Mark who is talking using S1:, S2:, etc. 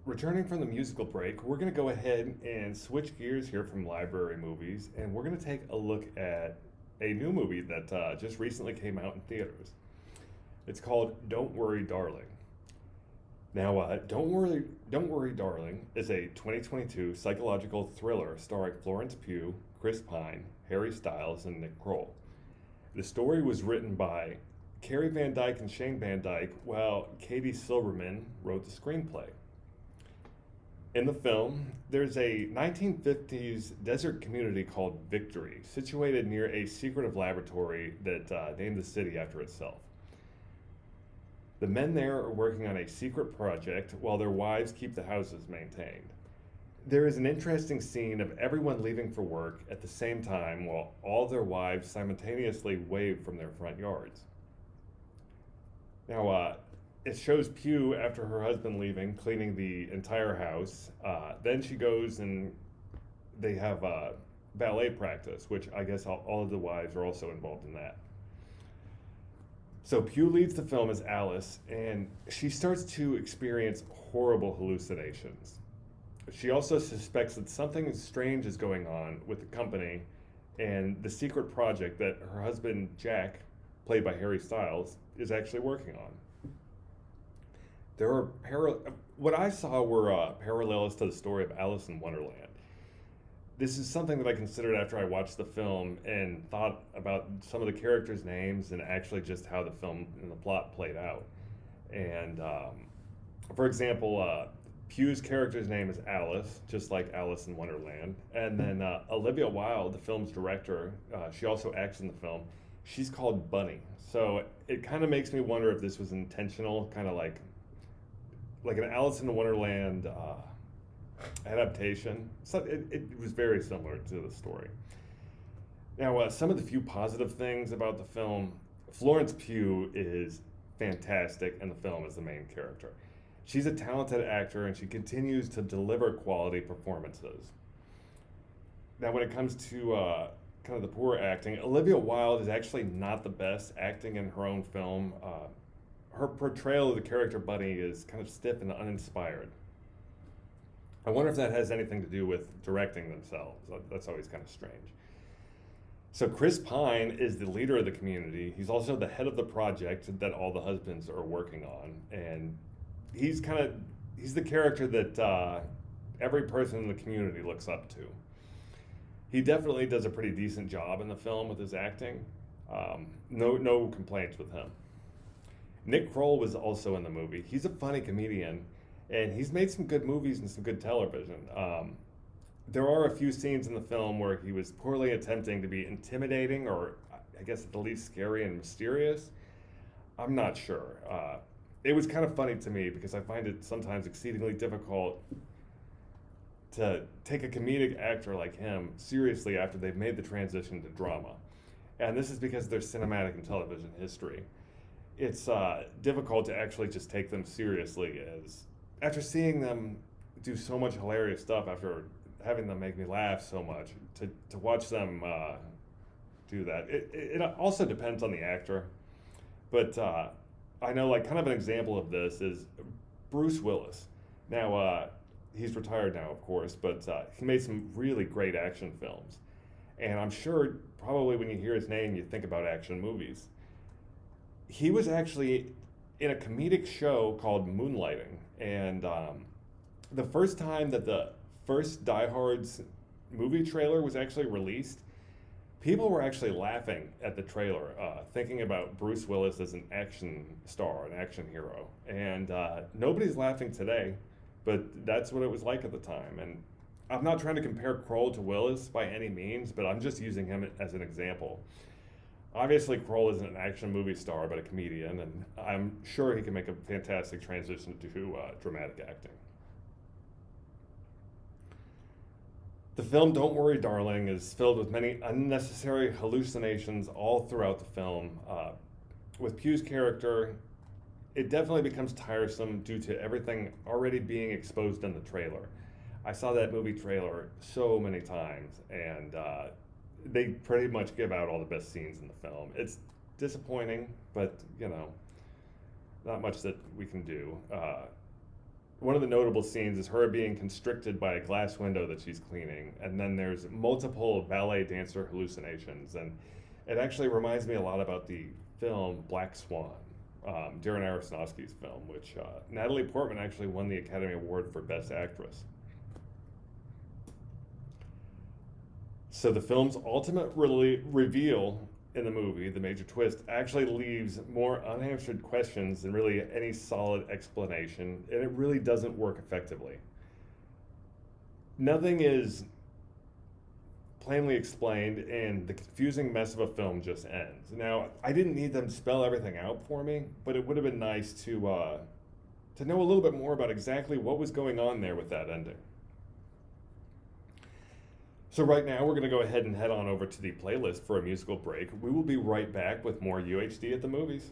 S1: Returning from the musical break, we're going to go ahead and switch gears here from library movies, and we're going to take a look at a new movie that just recently came out in theaters. It's called Don't Worry, Darling. Now, Don't Worry, Darling is a 2022 psychological thriller starring Florence Pugh, Chris Pine, Harry Styles, and Nick Kroll. The story was written by Carrie Van Dyke and Shane Van Dyke, while Katie Silverman wrote the screenplay. In the film, there's a 1950s desert community called Victory, situated near a secretive laboratory that named the city after itself. The men there are working on a secret project while their wives keep the houses maintained. There is an interesting scene of everyone leaving for work at the same time while all their wives simultaneously wave from their front yards. Now, it shows Pugh after her husband leaving, cleaning the entire house. Then she goes and they have ballet practice, which I guess all of the wives are also involved in that. So Pugh leads the film as Alice, and she starts to experience horrible hallucinations. She also suspects that something strange is going on with the company and the secret project that her husband, Jack, played by Harry Styles, is actually working on. There are what I saw were parallels to the story of Alice in Wonderland. This is something that I considered after I watched the film and thought about some of the characters' names and actually just how the film and the plot played out. And for example, Pugh's character's name is Alice, just like Alice in Wonderland. And then Olivia Wilde, the film's director, she also acts in the film. She's called Bunny. So it kind of makes me wonder if this was intentional, kind of like an Alice in Wonderland adaptation. So it was very similar to the story. Now, some of the few positive things about the film, Florence Pugh is fantastic in the film as the main character. She's a talented actor and she continues to deliver quality performances. Now, when it comes to kind of the poor acting, Olivia Wilde is actually not the best acting in her own film. Her portrayal of the character Bunny is kind of stiff and uninspired. I wonder if that has anything to do with directing themselves. That's always kind of strange. So Chris Pine is the leader of the community. He's also the head of the project that all the husbands are working on, and he's the character that every person in the community looks up to. He definitely does a pretty decent job in the film with his acting. No complaints with him. Nick Kroll was also in the movie. He's a funny comedian, and he's made some good movies and some good television. There are a few scenes in the film where he was poorly attempting to be intimidating, or I guess at the least scary and mysterious. I'm not sure. It was kind of funny to me because I find it sometimes exceedingly difficult to take a comedic actor like him seriously after they've made the transition to drama. And this is because of their cinematic and television history. It's difficult to actually just take them seriously as after seeing them do so much hilarious stuff, after having them make me laugh so much, to watch them do that. It also depends on the actor, but I know like kind of an example of this is Bruce Willis. Now, he's retired now, of course, but he made some really great action films. And I'm sure probably when you hear his name, you think about action movies. He was actually in a comedic show called Moonlighting. And the first time that the first Die Hard's movie trailer was actually released, people were actually laughing at the trailer, thinking about Bruce Willis as an action star, an action hero. And nobody's laughing today, but that's what it was like at the time. And I'm not trying to compare Kroll to Willis by any means, but I'm just using him as an example. Obviously, Kroll isn't an action movie star, but a comedian, and I'm sure he can make a fantastic transition to dramatic acting. The film Don't Worry, Darling is filled with many unnecessary hallucinations all throughout the film. With Pugh's character, it definitely becomes tiresome due to everything already being exposed in the trailer. I saw that movie trailer so many times, and they pretty much give out all the best scenes in the film. It's disappointing, but not much that we can do. one of the notable scenes is her being constricted by a glass window that she's cleaning, and then there's multiple ballet dancer hallucinations, and it actually reminds me a lot about the film Black Swan, Darren Aronofsky's film, which Natalie Portman actually won the Academy Award for Best Actress. So the film's ultimate reveal in the movie, the major twist, actually leaves more unanswered questions than really any solid explanation, and it really doesn't work effectively. Nothing is plainly explained, and the confusing mess of a film just ends. Now, I didn't need them to spell everything out for me, but it would have been nice to know a little bit more about exactly what was going on there with that ending. So right now, we're going to go ahead and head on over to the playlist for a musical break. We will be right back with more UHD at the movies.